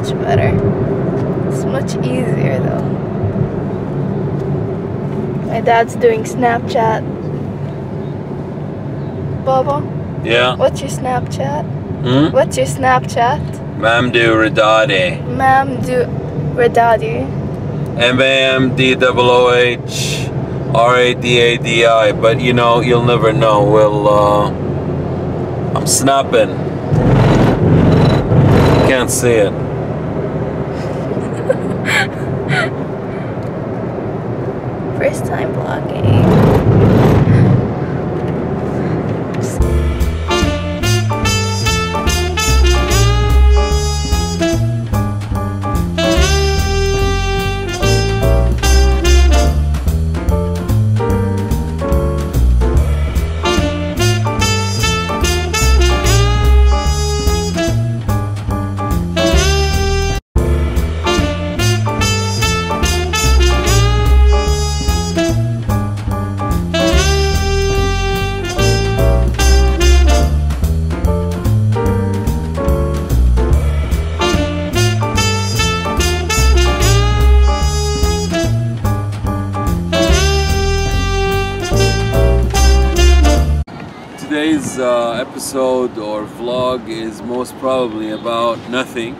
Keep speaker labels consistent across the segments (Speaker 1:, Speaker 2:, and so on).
Speaker 1: much better. It's much easier though. My dad's doing Snapchat. Baba?
Speaker 2: Yeah?
Speaker 1: What's your Snapchat? What's your Snapchat?
Speaker 2: Mamdooh Radadi.
Speaker 1: Mamdooh Radadi.
Speaker 2: MAMDOOHRADADI. But you know, you'll never know. I'm snapping. You can't see it.
Speaker 1: First time vlogging.
Speaker 2: Today's episode or vlog is most probably about nothing,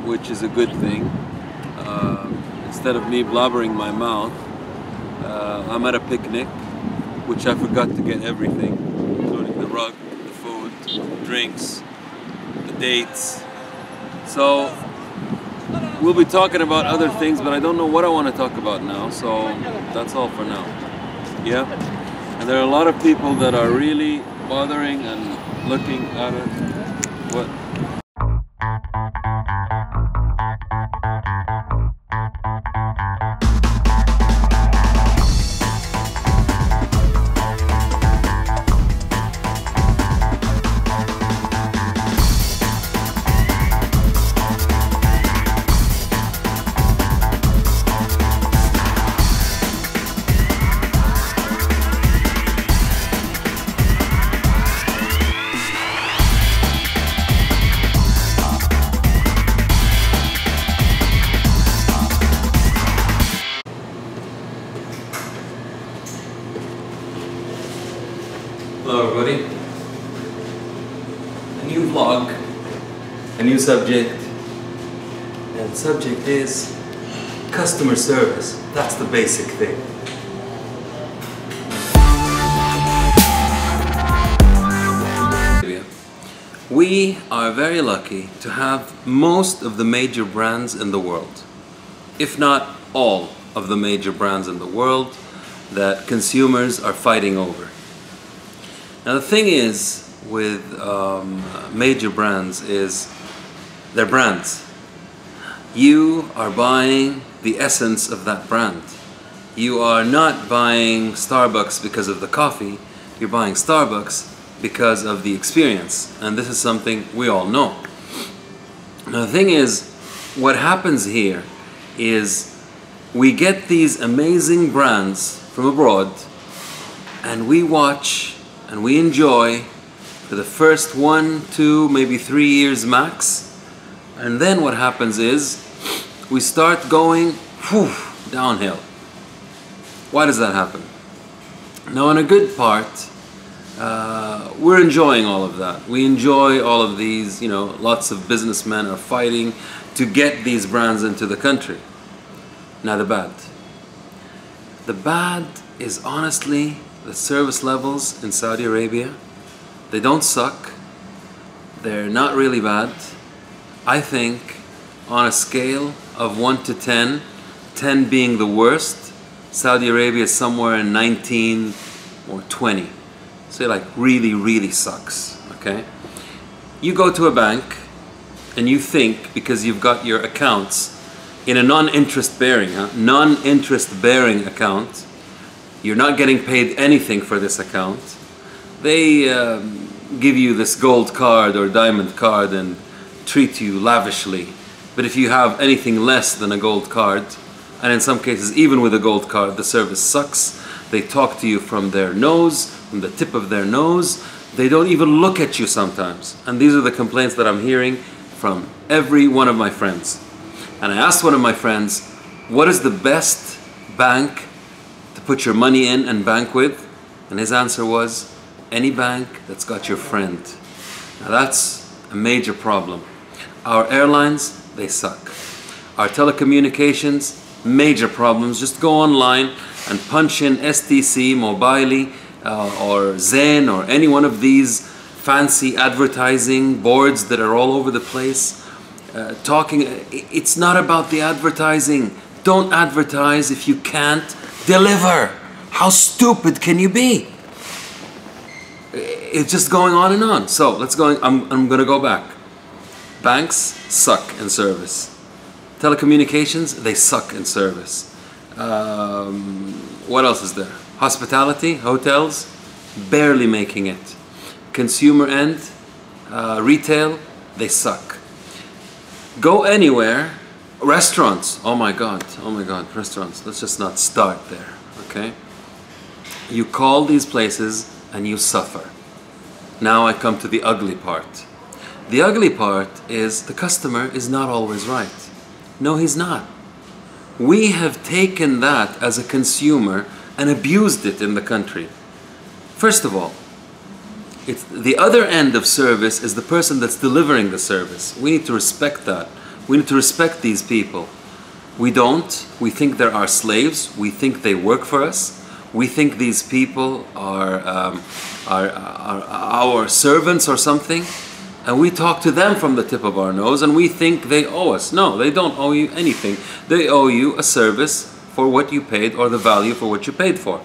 Speaker 2: which is a good thing. Instead of me blabbering my mouth, I'm at a picnic, which I forgot to get everything, including the rug, the food, drinks, the dates. So we'll be talking about other things, but I don't know what I want to talk about now, so that's all for now. Yeah? And there are a lot of people that are really bothering and looking at it. What? Hello everybody. A new vlog, a new subject, and the subject is customer service. That's the basic thing. We are very lucky to have most of the major brands in the world, if not all of the major brands in the world that consumers are fighting over. Now the thing is with major brands is they're brands. You are buying the essence of that brand. You are not buying Starbucks because of the coffee, you're buying Starbucks because of the experience, and this is something we all know. Now the thing is, what happens here is we get these amazing brands from abroad and we watch and we enjoy for the first 1, 2, maybe 3 years max, and then what happens is we start going downhill. Why does that happen? Now on a good part, we're enjoying all of that. We enjoy all of these, you know, lots of businessmen are fighting to get these brands into the country. Now the bad. The bad is honestly the service levels in Saudi Arabia. They don't suck. They're not really bad. I think on a scale of 1 to 10, 10 being the worst, Saudi Arabia is somewhere in 19 or 20. So like really, really sucks, okay? You go to a bank and you think because you've got your accounts in a non-interest bearing, non-interest bearing account, you're not getting paid anything for this account. They give you this gold card or diamond card and treat you lavishly. But if you have anything less than a gold card, and in some cases even with a gold card, the service sucks. They talk to you from their nose, from the tip of their nose. They don't even look at you sometimes. And these are the complaints that I'm hearing from every one of my friends. And I asked one of my friends, what is the best bank to put your money in and bank with? And his answer was, any bank that's got your friend. Now that's a major problem. Our airlines, they suck. Our telecommunications, major problems. Just go online and punch in STC, Mobile, or Zen, or any one of these fancy advertising boards that are all over the place. It's not about the advertising. Don't advertise if you can't deliver. How stupid can you be? It's just going on and on. So I'm going to go back. Banks suck in service. Telecommunications, they suck in service. What else is there? Hospitality, hotels, barely making it. Consumer end, retail, they suck. Go anywhere. Restaurants, oh my God, restaurants. Let's just not start there, okay? You call these places and you suffer. Now I come to the ugly part. The ugly part is the customer is not always right. No, he's not. We have taken that as a consumer and abused it in the country. First of all, it's the other end of service is the person that's delivering the service. We need to respect that. We need to respect these people. We don't. We think they're our slaves. We think they work for us. We think these people are our servants or something. And we talk to them from the tip of our nose and we think they owe us. No, they don't owe you anything. They owe you a service for what you paid or the value for what you paid for.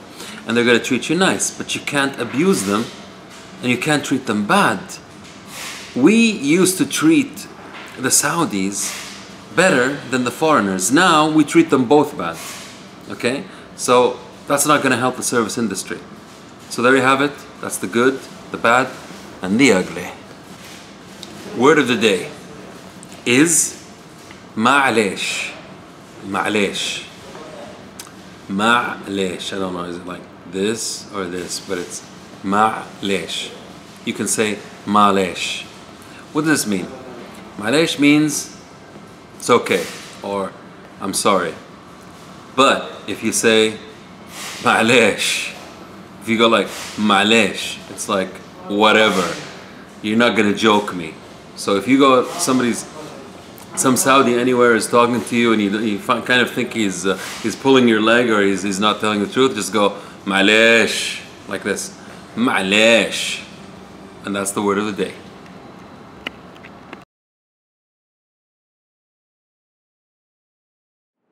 Speaker 2: And they're going to treat you nice, but you can't abuse them and you can't treat them bad. We used to treat the Saudis better than the foreigners. Now we treat them both bad. Okay? So that's not going to help the service industry. So there you have it. That's the good, the bad, and the ugly. Word of the day is ma'alesh. Ma'alesh. Ma'alesh. I don't know, is it like this or this? But it's ma'alesh. You can say ma'alesh. What does this mean? Ma'alesh means it's okay, or I'm sorry. But if you say ma'alesh, if you go like ma'alesh, it's like whatever. You're not gonna joke me. So if you go, some Saudi anywhere is talking to you and you kind of think he's pulling your leg or he's not telling the truth, just go ma'alesh, like this, ma'alesh, and that's the word of the day.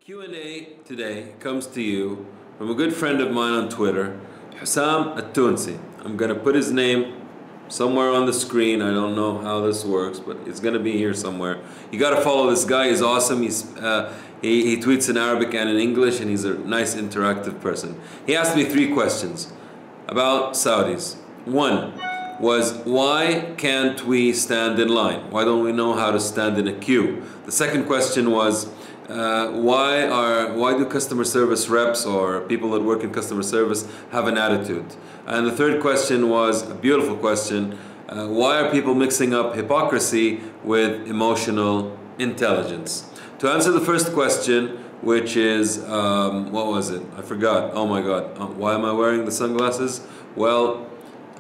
Speaker 2: Q&A today comes to you from a good friend of mine on Twitter, Hussam At-Tunsi. I'm gonna put his name somewhere on the screen. I don't know how this works, but it's gonna be here somewhere. You gotta follow this guy. He's awesome. He tweets in Arabic and in English, and he's a nice interactive person. He asked me 3 questions about Saudis. One was, why can't we stand in line? Why don't we know how to stand in a queue? The second question was, why do customer service reps or people that work in customer service have an attitude? And the third question was a beautiful question. Why are people mixing up hypocrisy with emotional intelligence? To answer the first question, which is, what was it? I forgot. Oh my God. Why am I wearing the sunglasses? Well,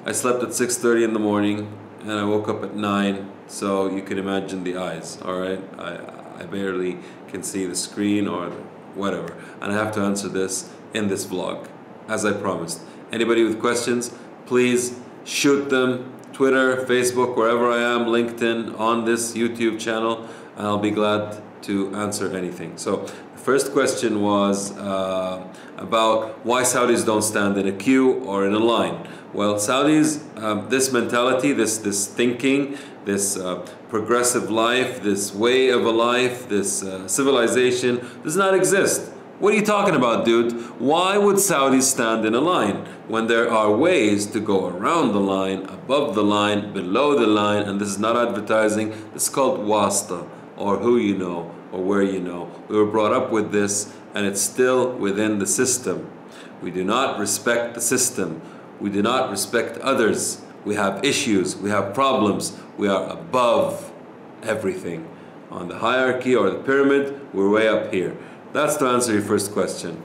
Speaker 2: I slept at 6:30 in the morning and I woke up at 9. So you can imagine the eyes, all right? I barely can see the screen or whatever. And I have to answer this in this vlog, as I promised. Anybody with questions, please shoot them. Twitter, Facebook, wherever I am, LinkedIn, on this YouTube channel. I'll be glad to answer anything. So the first question was about why Saudis don't stand in a queue or in a line. Well, Saudis, this mentality, this thinking, this progressive life, this way of a life, this civilization does not exist. What are you talking about, dude? Why would Saudis stand in a line when there are ways to go around the line, above the line, below the line? And this is not advertising. This is called wasta, or who you know, or where you know. We were brought up with this, and it's still within the system. We do not respect the system. We do not respect others. We have issues. We have problems. We are above everything. On the hierarchy or the pyramid, we're way up here. That's to answer your first question.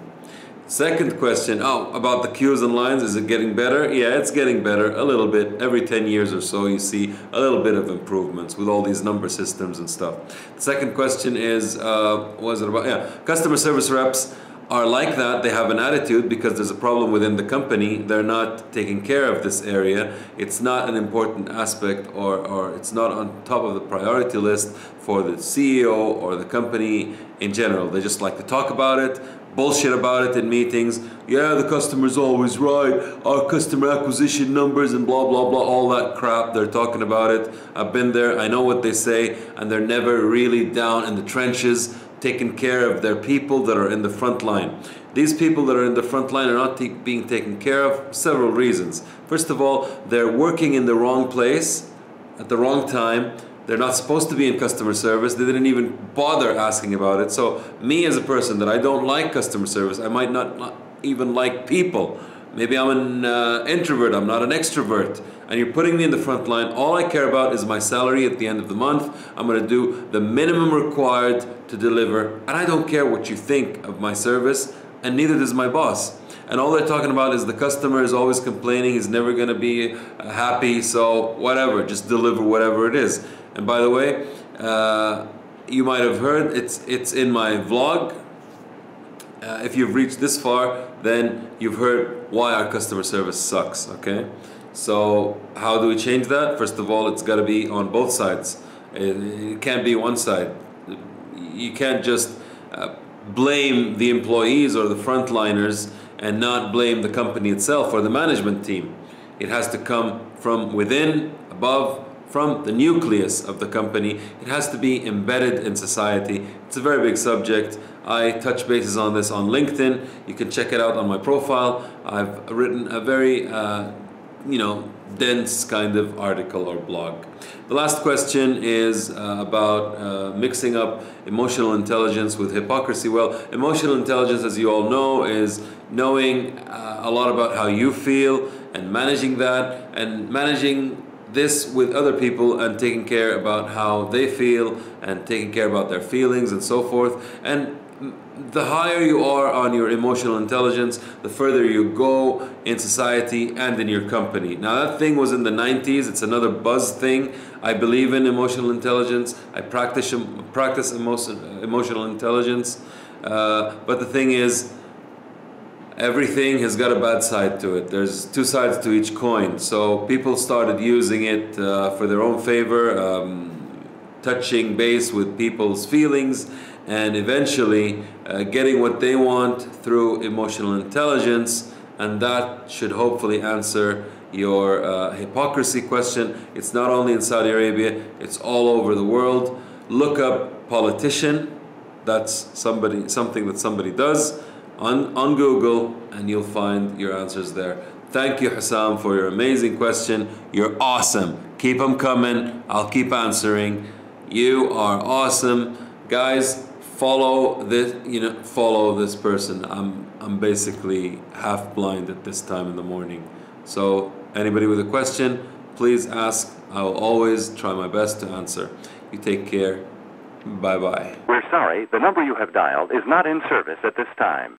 Speaker 2: Second question, about the queues and lines, is it getting better? Yeah, it's getting better a little bit. Every 10 years or so you see a little bit of improvements with all these number systems and stuff. The second question is, what was it about? Yeah, customer service reps are like that. They have an attitude because there's a problem within the company. They're not taking care of this area. It's not an important aspect, or it's not on top of the priority list for the CEO or the company in general. They just like to talk about it, bullshit about it in meetings. Yeah, the customer's always right. Our customer acquisition numbers and blah, blah, blah, all that crap. They're talking about it. I've been there. I know what they say, and they're never really down in the trenches taking care of their people that are in the front line. These people that are in the front line are not being taken care of for several reasons. First of all, they're working in the wrong place at the wrong time. They're not supposed to be in customer service. They didn't even bother asking about it. So me as a person that I don't like customer service, I might not even like people. Maybe I'm an introvert, I'm not an extrovert. And you're putting me in the front line. All I care about is my salary at the end of the month. I'm gonna do the minimum required to deliver. And I don't care what you think of my service, and neither does my boss. And all they're talking about is the customer is always complaining, he's never gonna be happy, so whatever, just deliver whatever it is. And by the way, you might have heard, it's in my vlog. If you've reached this far, then you've heard why our customer service sucks, okay? So how do we change that? First of all, it's got to be on both sides. It can't be one side. You can't just blame the employees or the frontliners and not blame the company itself or the management team. It has to come from within, above, from the nucleus of the company. It has to be embedded in society. It's a very big subject. I touch bases on this on LinkedIn. You can check it out on my profile. I've written a very dense kind of article or blog. The last question is about mixing up emotional intelligence with hypocrisy. Well, emotional intelligence, as you all know, is knowing a lot about how you feel and managing that, and managing this with other people and taking care about how they feel and taking care about their feelings and so forth. And the higher you are on your emotional intelligence, the further you go in society and in your company. Now that thing was in the 90s, it's another buzz thing. I believe in emotional intelligence. I practice emotional intelligence. But the thing is, everything has got a bad side to it. There's two sides to each coin. So people started using it for their own favor, touching base with people's feelings, and eventually getting what they want through emotional intelligence. And that should hopefully answer your hypocrisy question. It's not only in Saudi Arabia, it's all over the world. Look up politician. That's something that somebody does on Google, and you'll find your answers there. Thank you, Hussam, for your amazing question. You're awesome. Keep them coming. I'll keep answering. You are awesome. Guys, follow this person. I'm basically half blind at this time in the morning. So anybody with a question, please ask. I will always try my best to answer. You take care. Bye-bye.
Speaker 3: We're sorry, the number you have dialed is not in service at this time.